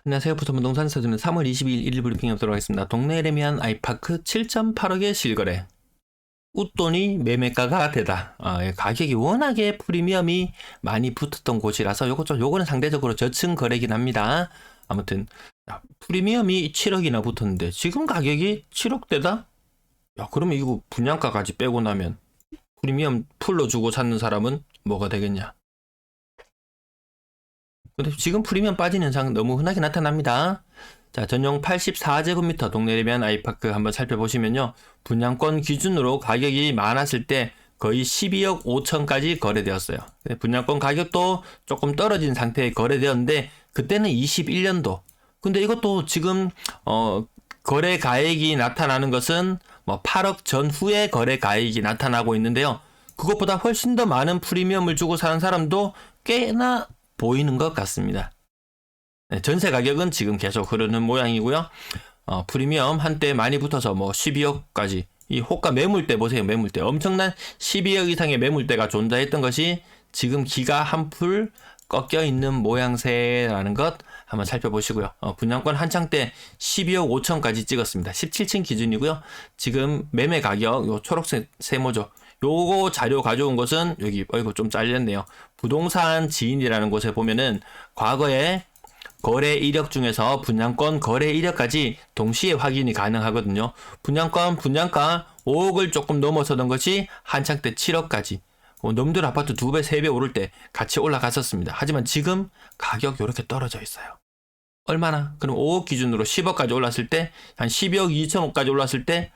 안녕하세요. 부천부동산 서점은 3월 22일 1일 브리핑에 들어가 있습니다. 동네 레미안 아이파크 7.8억의 실거래. 웃돈이 매매가가 되다. 가격이 워낙에 프리미엄이 많이 붙었던 곳이라서 요거는 상대적으로 저층 거래긴 합니다. 아무튼 프리미엄이 7억이나 붙었는데 지금 가격이 7억대다? 야, 그러면 이거 분양가까지 빼고 나면 프리미엄 풀로 주고 찾는 사람은 뭐가 되겠냐? 근데 지금 프리미엄 빠진 현상 너무 흔하게 나타납니다. 자, 전용 84제곱미터 동네 레미안 아이파크 한번 살펴보시면요. 분양권 기준으로 가격이 많았을 때 거의 12억 5천까지 거래되었어요. 분양권 가격도 조금 떨어진 상태에 거래되었는데 그때는 21년도. 근데 이것도 지금 거래 가액이 나타나는 것은 뭐 8억 전후의 거래 가액이 나타나고 있는데요. 그것보다 훨씬 더 많은 프리미엄을 주고 사는 사람도 꽤나 보이는 것 같습니다. 전세 가격은 지금 계속 흐르는 모양이고요. 프리미엄 한때 많이 붙어서 뭐 12억까지 이 호가 매물대 보세요. 매물대 엄청난 12억 이상의 매물대가 존재했던 것이 지금 기가 한풀 꺾여 있는 모양새라는 것 한번 살펴보시고요. 분양권 한창 때 12억 5천까지 찍었습니다. 17층 기준이고요. 지금 매매 가격 요 초록색 세모죠. 요거 자료 가져온 것은 여기 좀 잘렸네요. 부동산 지인이라는 곳에 보면은 과거에 거래 이력 중에서 분양권 거래 이력까지 동시에 확인이 가능하거든요. 분양권 분양가 5억을 조금 넘어서던 것이 한창 때 7억까지 넘들 아파트 2배 3배 오를 때 같이 올라갔었습니다. 하지만 지금 가격 이렇게 떨어져 있어요. 얼마나? 그럼 5억 기준으로 10억까지 올랐을 때 한 12억 2천억까지 올랐을 때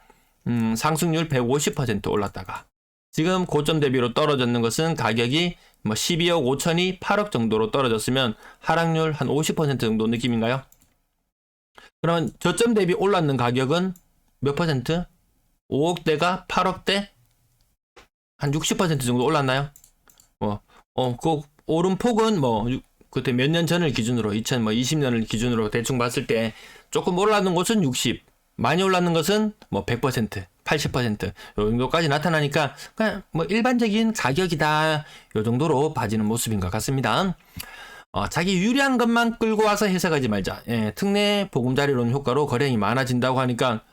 상승률 150% 올랐다가 지금 고점 대비로 떨어졌는 것은 가격이 뭐 12억 5천이 8억 정도로 떨어졌으면 하락률 한 50% 정도 느낌인가요? 그러면 저점 대비 올랐는 가격은 몇 퍼센트? 5억대가 8억대? 한 60% 정도 올랐나요? 그 오름폭은 그때 몇 년 전을 기준으로 2020년을 기준으로 대충 봤을 때 조금 올랐는 곳은 60, 많이 올랐는 것은 100%, 80%, 요 정도까지 나타나니까 그냥 일반적인 가격이다. 요 정도로 봐지는 모습인 것 같습니다. 자기 유리한 것만 끌고 와서 해석하지 말자. 특례 보금자리론 효과로 거래량이 많아진다고 하니까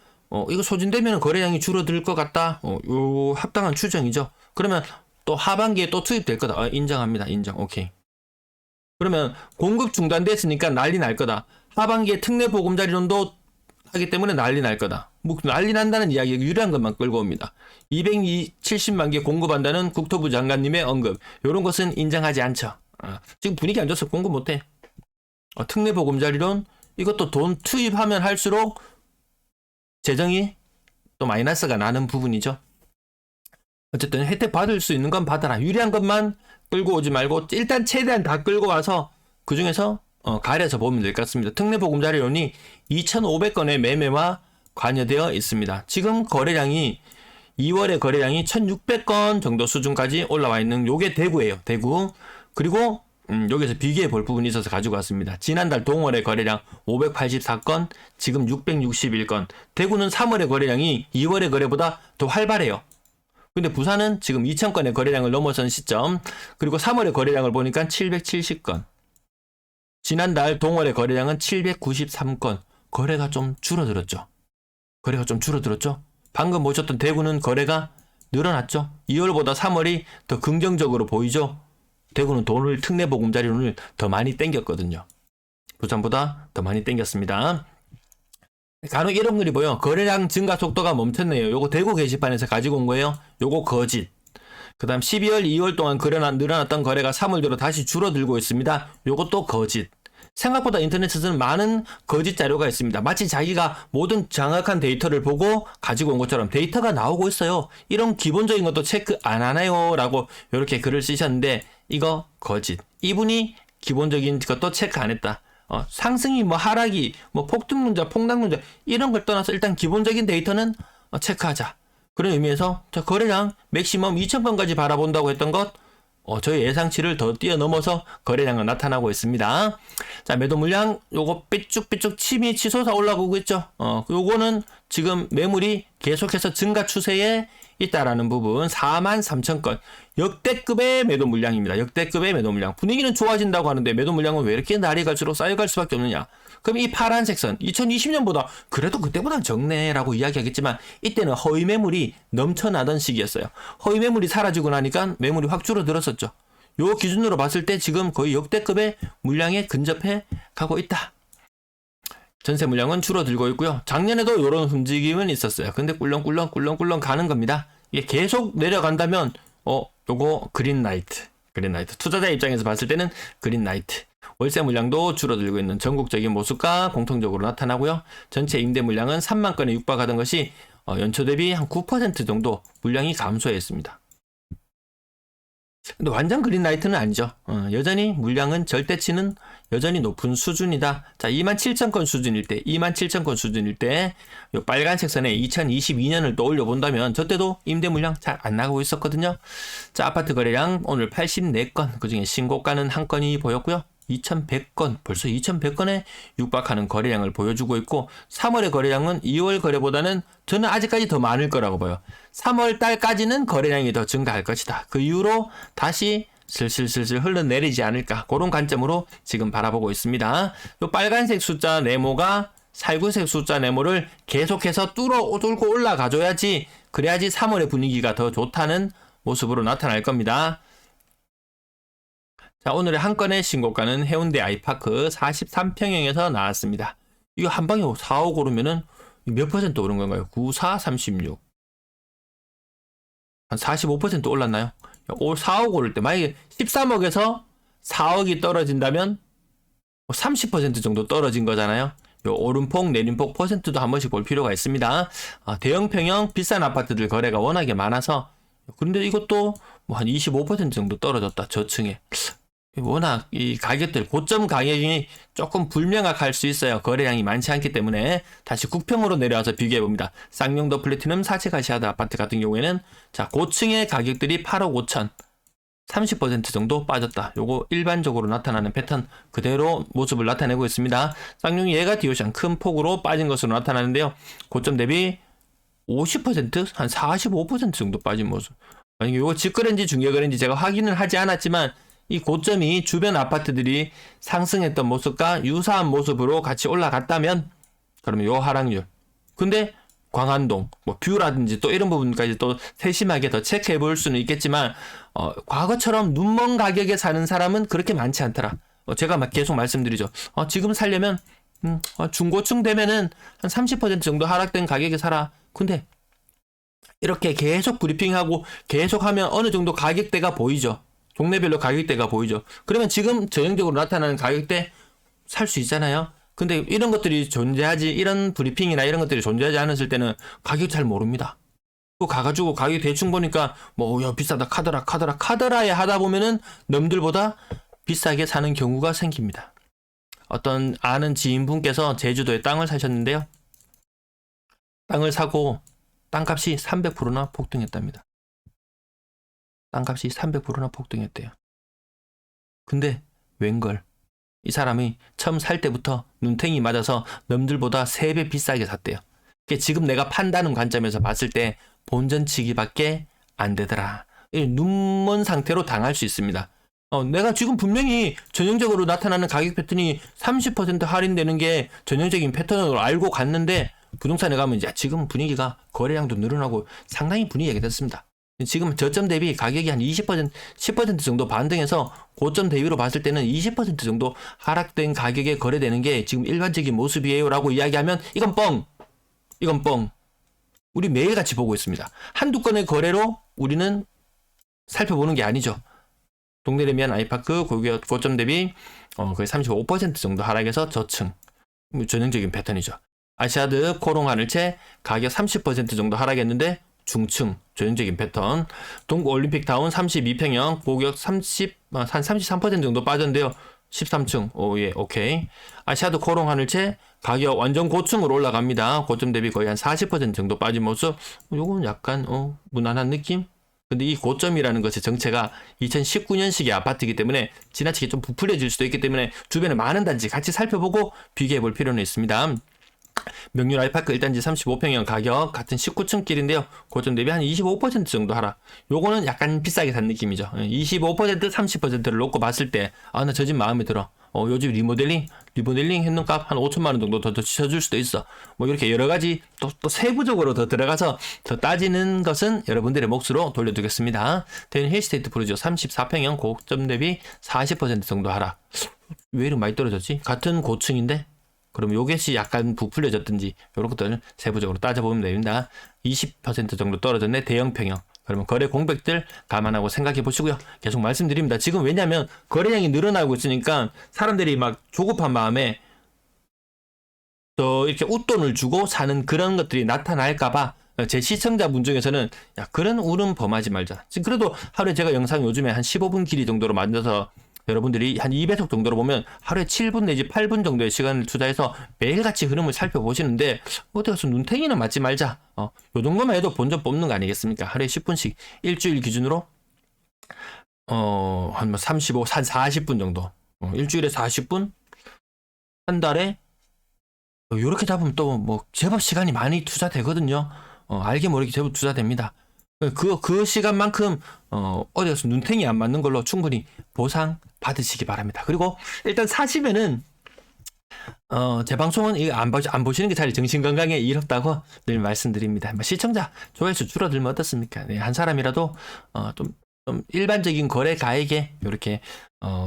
이거 소진되면 거래량이 줄어들 것 같다. 요 합당한 추정이죠. 그러면 또 하반기에 또 투입될 거다. 인정합니다. 인정. 오케이. 그러면 공급 중단됐으니까 난리 날 거다. 하반기에 특례 보금자리론도 하기 때문에 난리 날 거다. 난리 난다는 이야기 유리한 것만 끌고 옵니다. 270만 개 공급한다는 국토부 장관님의 언급. 이런 것은 인정하지 않죠. 지금 분위기 안 좋아서 공급 못해. 특례 보금자리론 이것도 돈 투입하면 할수록 재정이 또 마이너스가 나는 부분이죠. 어쨌든 혜택 받을 수 있는 건 받아라. 유리한 것만 끌고 오지 말고 일단 최대한 다 끌고 와서 그 중에서 가려서 보면 될 것 같습니다. 특례 보금자리론이 2,500건의 매매와 관여되어 있습니다. 지금 거래량이 2월의 거래량이 1,600건 정도 수준까지 올라와 있는 요게 대구예요. 대구. 그리고 여기서 비교해 볼 부분이 있어서 가지고 왔습니다. 지난달 동월의 거래량 584건, 지금 661건. 대구는 3월의 거래량이 2월의 거래보다 더 활발해요. 근데 부산은 지금 2,000건의 거래량을 넘어선 시점, 그리고 3월의 거래량을 보니까 770건. 지난달 동월의 거래량은 793건. 거래가 좀 줄어들었죠. 방금 보셨던 대구는 거래가 늘어났죠. 2월보다 3월이 더 긍정적으로 보이죠. 대구는 돈을 특례 보금자리론을 더 많이 땡겼거든요. 부산보다 더 많이 땡겼습니다. 간혹 이런 글이 보여. 거래량 증가 속도가 멈췄네요. 요거 대구 게시판에서 가지고 온 거예요. 요거 거짓. 그 다음 12월, 2월 동안 늘어났던 거래가 3월 들어 다시 줄어들고 있습니다. 요것도 거짓. 생각보다 인터넷에서는 많은 거짓 자료가 있습니다. 마치 자기가 모든 정확한 데이터를 보고 가지고 온 것처럼 데이터가 나오고 있어요. 이런 기본적인 것도 체크 안 하나요? 라고 이렇게 글을 쓰셨는데 이거 거짓. 이분이 기본적인 것도 체크 안 했다. 상승이 하락이 폭등론자 폭락론자 이런 걸 떠나서 일단 기본적인 데이터는 체크하자. 그런 의미에서 거래량 맥시멈 2,000건까지 바라본다고 했던 것 저희 예상치를 더 뛰어넘어서 거래량은 나타나고 있습니다. 자, 매도 물량 요거 삐쭉삐쭉 침이 치솟아 올라오고 있죠. 요거는 지금 매물이 계속해서 증가 추세에 있다라는 부분 43,000건 역대급의 매도 물량입니다. 역대급의 매도 물량. 분위기는 좋아진다고 하는데 매도 물량은 왜 이렇게 날이 갈수록 쌓여갈 수밖에 없느냐. 그럼 이 파란색 선 2020년보다 그래도 그때보단 적네라고 이야기하겠지만 이때는 허위 매물이 넘쳐나던 시기였어요. 허위 매물이 사라지고 나니까 매물이 확 줄어들었었죠. 요 기준으로 봤을 때 지금 거의 역대급의 물량에 근접해 가고 있다. 전세 물량은 줄어들고 있고요. 작년에도 이런 움직임은 있었어요. 근데 꿀렁꿀렁 가는 겁니다. 이게 계속 내려간다면 요거 그린라이트. 투자자 입장에서 봤을 때는 그린라이트. 월세 물량도 줄어들고 있는 전국적인 모습과 공통적으로 나타나고요. 전체 임대 물량은 3만 건에 육박하던 것이 연초 대비 한 9% 정도 물량이 감소했습니다. 근데 완전 그린라이트는 아니죠. 여전히 물량은 절대치는 여전히 높은 수준이다. 자, 27,000건 수준일 때, 27,000건 수준일 때, 요 빨간색 선에 2022년을 또 올려본다면, 저 때도 임대 물량 잘 안 나가고 있었거든요. 자, 아파트 거래량 오늘 84건, 그 중에 신고가는 한 건이 보였고요. 2,100건, 벌써 2,100건에 육박하는 거래량을 보여주고 있고 3월의 거래량은 2월 거래보다는 저는 아직까지 더 많을 거라고 봐요. 3월 달까지는 거래량이 더 증가할 것이다. 그 이후로 다시 슬슬 흘러내리지 않을까 그런 관점으로 지금 바라보고 있습니다. 이 빨간색 숫자 네모가 살구색 숫자 네모를 계속해서 뚫고 올라가줘야지 그래야지 3월의 분위기가 더 좋다는 모습으로 나타날 겁니다. 자, 오늘의 한 건의 신고가는 해운대 아이파크 43평형에서 나왔습니다. 이거 한 방에 4억 오르면은 몇 퍼센트 오른 건가요? 9, 4, 36. 한 45% 올랐나요? 4억 오를 때, 만약에 13억에서 4억이 떨어진다면 30% 정도 떨어진 거잖아요. 요 오름폭, 내림폭 퍼센트도 한 번씩 볼 필요가 있습니다. 대형 평형 비싼 아파트들 거래가 워낙에 많아서 그런데 이것도 뭐 한 25% 정도 떨어졌다. 저층에. 워낙 이 가격들 고점 가격이 조금 불명확할 수 있어요. 거래량이 많지 않기 때문에 다시 국평으로 내려와서 비교해 봅니다. 쌍용더 플래티넘 사채가시아드 아파트 같은 경우에는 자 고층의 가격들이 8억 5천 30% 정도 빠졌다. 요거 일반적으로 나타나는 패턴 그대로 모습을 나타내고 있습니다. 쌍용이 예가디오션 큰 폭으로 빠진 것으로 나타나는데요. 고점 대비 50%? 한 45% 정도 빠진 모습. 만약에 요거 직거래인지 중개거래인지 제가 확인을 하지 않았지만 이 고점이 주변 아파트들이 상승했던 모습과 유사한 모습으로 같이 올라갔다면 그러면 요 하락률. 근데 광안동, 뭐 뷰라든지 또 이런 부분까지 또 세심하게 더 체크해 볼 수는 있겠지만 과거처럼 눈먼 가격에 사는 사람은 그렇게 많지 않더라. 제가 막 계속 말씀드리죠. 지금 살려면 중고층 되면은 한 30% 정도 하락된 가격에 살아. 근데 이렇게 계속 브리핑하고 계속 하면 어느 정도 가격대가 보이죠. 동네별로 가격대가 보이죠. 그러면 지금 전형적으로 나타나는 가격대 살 수 있잖아요. 근데 이런 것들이 이런 브리핑이나 이런 것들이 존재하지 않았을 때는 가격 잘 모릅니다. 또 가가지고 가격 대충 보니까 야 비싸다 카더라에 하다 보면은 남들보다 비싸게 사는 경우가 생깁니다. 어떤 아는 지인분께서 제주도에 땅을 사셨는데요. 땅을 사고 땅값이 300%나 폭등했답니다. 땅값이 300%나 폭등했대요. 근데 웬걸 이 사람이 처음 살 때부터 눈탱이 맞아서 남들보다 3배 비싸게 샀대요. 지금 내가 판다는 관점에서 봤을 때 본전치기밖에 안 되더라. 눈먼 상태로 당할 수 있습니다. 내가 지금 분명히 전형적으로 나타나는 가격 패턴이 30% 할인되는 게 전형적인 패턴으로 알고 갔는데 부동산에 가면 이제 지금 분위기가 거래량도 늘어나고 상당히 분위기가 됐습니다. 지금 저점 대비 가격이 한 20%, 10% 정도 반등해서 고점 대비로 봤을 때는 20% 정도 하락된 가격에 거래되는 게 지금 일반적인 모습이에요 라고 이야기하면 이건 뻥. 우리 매일같이 보고 있습니다. 한두 건의 거래로 우리는 살펴보는 게 아니죠. 동네 레미안 아이파크 고점 대비 거의 35% 정도 하락해서 저층 전형적인 패턴이죠. 아시아드 코롱 하늘채 가격 30% 정도 하락했는데 중층 전형적인 패턴. 동구 올림픽 타운 32평형 고격 한 33% 정도 빠졌는데요. 13층 오예 오케이. 아시아드 코롱 하늘채 가격 완전 고층으로 올라갑니다. 고점 대비 거의 한 40% 정도 빠진 모습. 요건 약간 무난한 느낌. 근데 이 고점이라는 것의 정체가 2019년식의 아파트이기 때문에 지나치게 좀 부풀려질 수도 있기 때문에 주변에 많은 단지 같이 살펴보고 비교해 볼 필요는 있습니다. 명륜 아이파크 1단지 35평형 가격 같은 19층길인데요. 고점 대비 한 25% 정도 하락. 요거는 약간 비싸게 산 느낌이죠. 25% 30%를 놓고 봤을 때 나 저 집 마음에 들어. 요즘 리모델링 했는 값 한 5천만 원 정도 더 쳐줄 수도 있어. 뭐 이렇게 여러 가지 또 세부적으로 더 들어가서 더 따지는 것은 여러분들의 몫으로 돌려두겠습니다. 대인 힐스테이트 프로지오 34평형 고점 대비 40% 정도 하락. 왜 이렇게 많이 떨어졌지? 같은 고층인데? 그럼 요것이 약간 부풀려졌든지 이런 것들 세부적으로 따져보면 됩니다. 20% 정도 떨어졌네. 대형 평형. 그러면 거래 공백들 감안하고 생각해 보시고요. 계속 말씀드립니다. 지금 왜냐면 거래량이 늘어나고 있으니까 사람들이 막 조급한 마음에 더 이렇게 웃돈을 주고 사는 그런 것들이 나타날까봐 제 시청자분 중에서는 야 그런 울음 범하지 말자. 지금 그래도 하루에 제가 영상 요즘에 한 15분 길이 정도로 만들어서 여러분들이 한 2배속 정도로 보면 하루에 7분 내지 8분 정도의 시간을 투자해서 매일같이 흐름을 살펴보시는데 어디 가서 눈탱이는 맞지 말자. 요 정도만 해도 본전 뽑는 거 아니겠습니까? 하루에 10분씩 일주일 기준으로 한 35, 한 40분 정도. 일주일에 40분? 한 달에 요렇게 잡으면 또 뭐 제법 시간이 많이 투자되거든요. 알게 모르게 제법 투자됩니다. 그 시간만큼 어디 가서 눈탱이 안 맞는 걸로 충분히 보상 받으시기 바랍니다. 그리고 일단 사시면은 제 방송은 이거 안 보시는 게 차라리 정신건강에 이롭다고 늘 말씀드립니다. 시청자 조회수 줄어들면 어떻습니까? 네, 한 사람이라도 좀 일반적인 거래 가액에 이렇게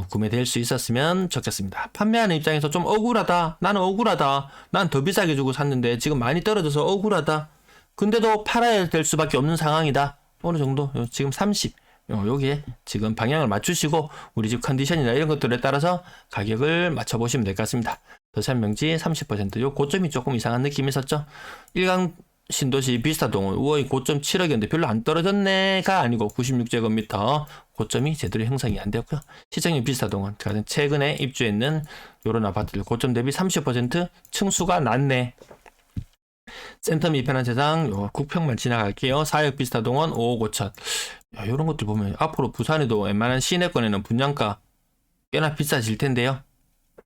구매될 수 있었으면 좋겠습니다. 판매하는 입장에서 좀 억울하다. 나는 억울하다. 난 더 비싸게 주고 샀는데 지금 많이 떨어져서 억울하다. 근데도 팔아야 될 수밖에 없는 상황이다. 어느 정도 지금 30. 여기에 지금 방향을 맞추시고 우리 집 컨디션이나 이런 것들에 따라서 가격을 맞춰보시면 될 것 같습니다. 더산명지 30%. 요 고점이 조금 이상한 느낌이 있었죠. 일강 신도시 비스타동은 우월 고점 7억이었는데 별로 안 떨어졌네가 아니고 96제곱미터 고점이 제대로 형성이 안 되었고요. 시청역 비스타동은 가장 최근에 입주했는 요런 아파트들 고점 대비 30% 층수가 낮네. 센터 미편한 세상 요 9평만 지나갈게요. 4역 비스타동원 5억 5천. 요런 것들 보면 앞으로 부산에도 웬만한 시내권에는 분양가 꽤나 비싸질 텐데요.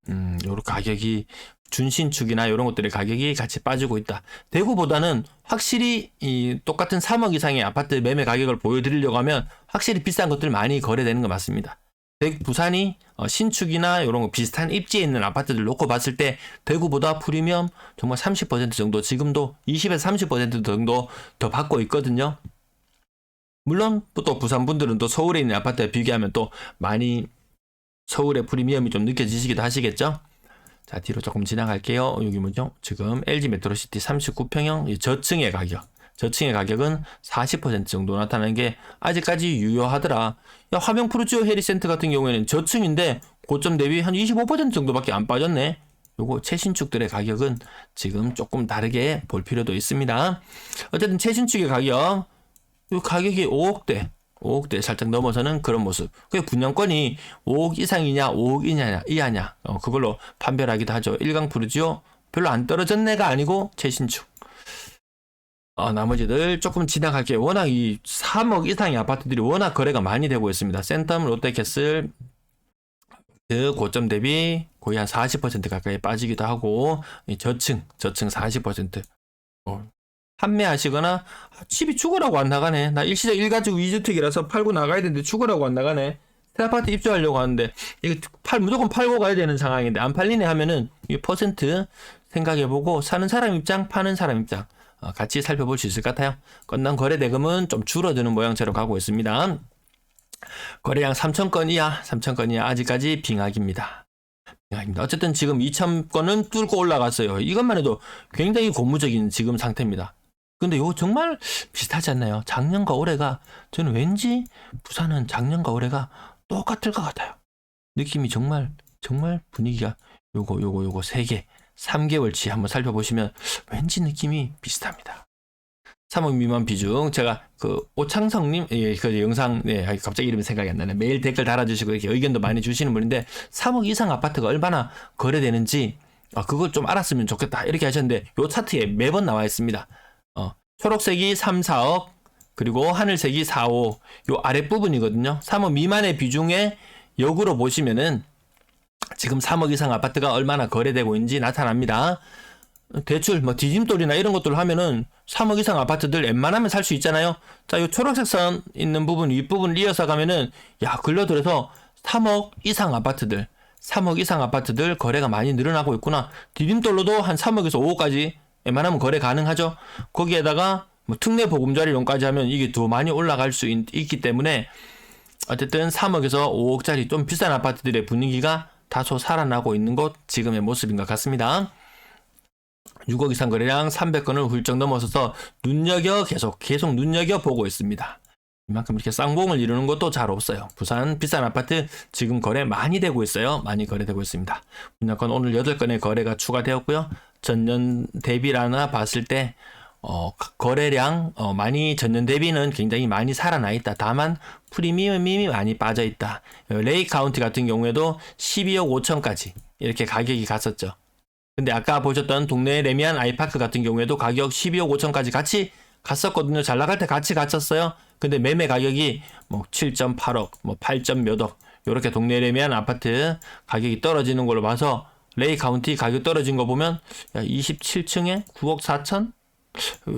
요런 가격이 준신축이나 이런 것들의 가격이 같이 빠지고 있다. 대구보다는 확실히 이 똑같은 3억 이상의 아파트 매매 가격을 보여드리려고 하면 확실히 비싼 것들 많이 거래되는 거 맞습니다. 부산이 신축이나 이런 거 비슷한 입지에 있는 아파트들 놓고 봤을 때 대구보다 프리미엄 정말 30% 정도 지금도 20에서 30% 정도 더 받고 있거든요. 물론 또 부산 분들은 또 서울에 있는 아파트에 비교하면 또 많이 서울의 프리미엄이 좀 느껴지시기도 하시겠죠. 자, 뒤로 조금 지나갈게요. 여기 뭐죠? 지금 LG 메트로시티 39평형 저층의 가격. 저층의 가격은 40% 정도 나타나는 게 아직까지 유효하더라. 야, 화명 프루지오 헤리센터 같은 경우에는 저층인데 고점 대비 한 25% 정도밖에 안 빠졌네. 요거 최신축들의 가격은 지금 조금 다르게 볼 필요도 있습니다. 어쨌든 최신축의 가격, 요 가격이 5억대 살짝 넘어서는 그런 모습. 그 분양권이 5억 이상이냐 5억 이하냐 그걸로 판별하기도 하죠. 일강 프루지오 별로 안 떨어졌네가 아니고 최신축. 나머지들 조금 지나갈게요. 워낙 이 3억 이상의 아파트들이 워낙 거래가 많이 되고 있습니다. 센텀, 롯데캐슬 그 고점 대비 거의 한 40% 가까이 빠지기도 하고 저층 40% 판매하시거나 집이 죽으라고 안 나가네. 나 일시적 1가족 2주택이라서 팔고 나가야 되는데 죽으라고 안 나가네. 새 아파트 입주하려고 하는데 이거 무조건 팔고 가야 되는 상황인데 안 팔리네 하면은 이 퍼센트 생각해보고 사는 사람 입장, 파는 사람 입장 같이 살펴볼 수 있을 것 같아요. 건당 거래 대금은 좀 줄어드는 모양새로 가고 있습니다. 거래량 3,000건 이하 아직까지 빙하기입니다. 어쨌든 지금 2,000건은 뚫고 올라갔어요. 이것만 해도 굉장히 고무적인 지금 상태입니다. 근데 이거 정말 비슷하지 않나요? 작년과 올해가 저는 왠지 부산은 작년과 올해가 똑같을 것 같아요. 느낌이 정말 분위기가 요거 3개 3개월치 한번 살펴보시면 왠지 느낌이 비슷합니다. 3억 미만 비중 제가 그 오창성님 그 영상 갑자기 이름이 생각이 안 나네. 매일 댓글 달아주시고 이렇게 의견도 많이 주시는 분인데 3억 이상 아파트가 얼마나 거래되는지 그걸 좀 알았으면 좋겠다 이렇게 하셨는데 요 차트에 매번 나와 있습니다. 초록색이 3, 4억 그리고 하늘색이 4, 5 요 아랫부분이거든요. 3억 미만의 비중에 역으로 보시면은 지금 3억 이상 아파트가 얼마나 거래되고 있는지 나타납니다. 대출, 뭐 디딤돌이나 이런 것들을 하면은 3억 이상 아파트들 웬만하면 살 수 있잖아요. 자, 이 초록색 선 있는 부분, 윗부분을 이어서 가면은, 야, 글러들어서 3억 이상 아파트들, 3억 이상 아파트들 거래가 많이 늘어나고 있구나. 디딤돌로도 한 3억에서 5억까지 웬만하면 거래 가능하죠. 거기에다가 뭐 특례 보금자리론까지 하면 이게 더 많이 올라갈 수 있기 때문에 어쨌든 3억에서 5억짜리 좀 비싼 아파트들의 분위기가 다소 살아나고 있는 것 지금의 모습인 것 같습니다. 6억 이상 거래량 300건을 훌쩍 넘어서서 계속 눈여겨보고 있습니다. 이만큼 이렇게 쌍봉을 이루는 것도 잘 없어요. 부산 비싼 아파트 지금 거래 많이 되고 있어요. 많이 거래되고 있습니다. 분양권 오늘 8건의 거래가 추가되었고요. 전년 대비라나 봤을 때 거래량 많이 전년 대비는 굉장히 많이 살아나 있다. 다만 프리미엄이 많이 빠져 있다. 레이 카운티 같은 경우에도 12억 5천까지 이렇게 가격이 갔었죠. 근데 아까 보셨던 동네 레미안 아이파크 같은 경우에도 가격 12억 5천까지 같이 갔었거든요. 잘 나갈 때 같이 갔었어요. 근데 매매 가격이 뭐 7.8억, 뭐 8점 몇억 이렇게 동네 레미안 아파트 가격이 떨어지는 걸로 봐서 레이 카운티 가격 떨어진 거 보면 27층에 9억 4천?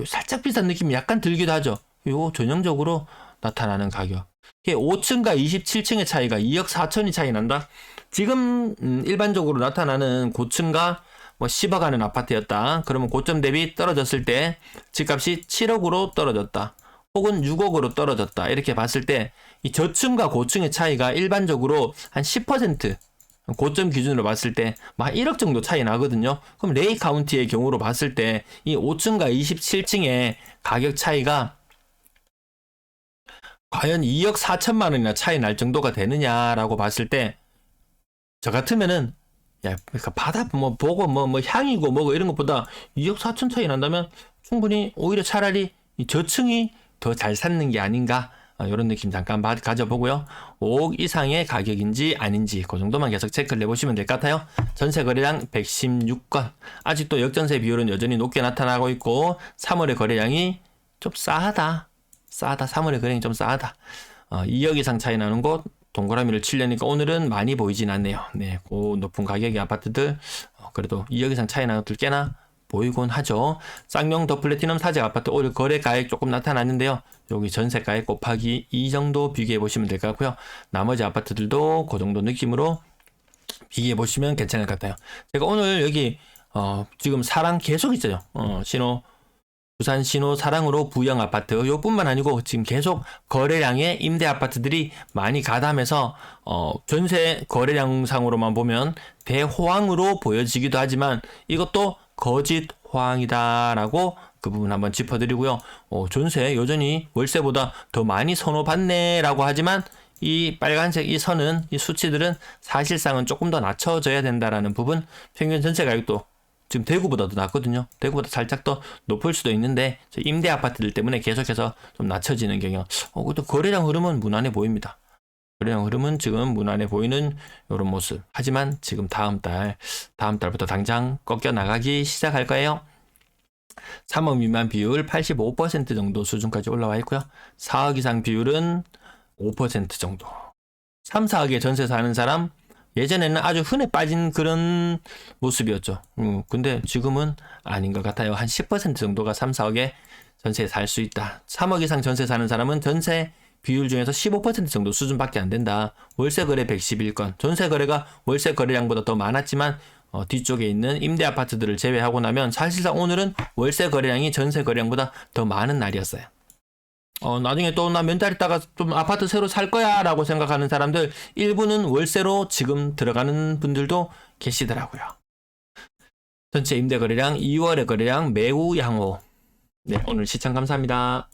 살짝 비싼 느낌이 약간 들기도 하죠. 이거 전형적으로 나타나는 가격. 5층과 27층의 차이가 2억 4천이 차이 난다. 지금 일반적으로 나타나는 고층과 뭐 10억 하는 아파트였다. 그러면 고점 대비 떨어졌을 때 집값이 7억으로 떨어졌다. 혹은 6억으로 떨어졌다. 이렇게 봤을 때 이 저층과 고층의 차이가 일반적으로 한 10% 고점 기준으로 봤을 때 막 1억 정도 차이 나거든요. 그럼 레이 카운티의 경우로 봤을 때 이 5층과 27층의 가격 차이가 과연 2억 4천만 원이나 차이 날 정도가 되느냐라고 봤을 때 저 같으면은 그러니까 바다 뭐 보고 뭐 향이고 뭐고 이런 것보다 2억 4천 차이 난다면 충분히 오히려 차라리 이 저층이 더 잘 샀는 게 아닌가 이런 느낌 잠깐 가져보고요. 5억 이상의 가격인지 아닌지 그 정도만 계속 체크를 해보시면 될 것 같아요. 전세 거래량 116건. 아직도 역전세 비율은 여전히 높게 나타나고 있고 3월의 거래량이 좀 싸하다. 3월의 거래량이 좀 싸하다. 2억 이상 차이 나는 곳 동그라미를 치려니까 오늘은 많이 보이진 않네요. 네, 그 높은 가격의 아파트들 그래도 2억 이상 차이 나는 것들 꽤나 보이곤 하죠. 쌍용 더 플래티넘 사직 아파트 오늘 거래가액 조금 나타났는데요. 여기 전세가액 곱하기 2 정도 비교해 보시면 될 것 같고요. 나머지 아파트들도 그 정도 느낌으로 비교해 보시면 괜찮을 것 같아요. 제가 오늘 여기 지금 사랑 계속 있어요. 부산 신호 사랑으로 부영 아파트 요뿐만 아니고 지금 계속 거래량의 임대 아파트들이 많이 가담해서 전세 거래량상으로만 보면 대호황으로 보여지기도 하지만 이것도 거짓 호황이다라고 그 부분 한번 짚어드리고요. 전세 여전히 월세보다 더 많이 선호받네라고 하지만 이 빨간색 이 선은 이 수치들은 사실상은 조금 더 낮춰져야 된다라는 부분. 평균 전세 가격도 지금 대구보다 더 낮거든요. 대구보다 살짝 더 높을 수도 있는데 임대 아파트들 때문에 계속해서 좀 낮춰지는 경향. 그것도 거래량 흐름은 무난해 보입니다. 거래량 흐름은 지금 무난해 보이는 이런 모습. 하지만 지금 다음 달부터 당장 꺾여 나가기 시작할 거예요. 3억 미만 비율 85% 정도 수준까지 올라와 있고요. 4억 이상 비율은 5% 정도. 3, 4억에 전세 사는 사람 예전에는 아주 흔해 빠진 그런 모습이었죠. 근데 지금은 아닌 것 같아요. 한 10% 정도가 3, 4억에 전세에 살 수 있다. 3억 이상 전세 사는 사람은 전세 비율 중에서 15% 정도 수준밖에 안 된다. 월세 거래 111건. 전세 거래가 월세 거래량보다 더 많았지만 뒤쪽에 있는 임대 아파트들을 제외하고 나면 사실상 오늘은 월세 거래량이 전세 거래량보다 더 많은 날이었어요. 나중에 또 나 몇 달 있다가 좀 아파트 새로 살 거야 라고 생각하는 사람들 일부는 월세로 지금 들어가는 분들도 계시더라고요. 전체 임대 거래량 2월의 거래량 매우 양호. 네, 오늘 시청 감사합니다.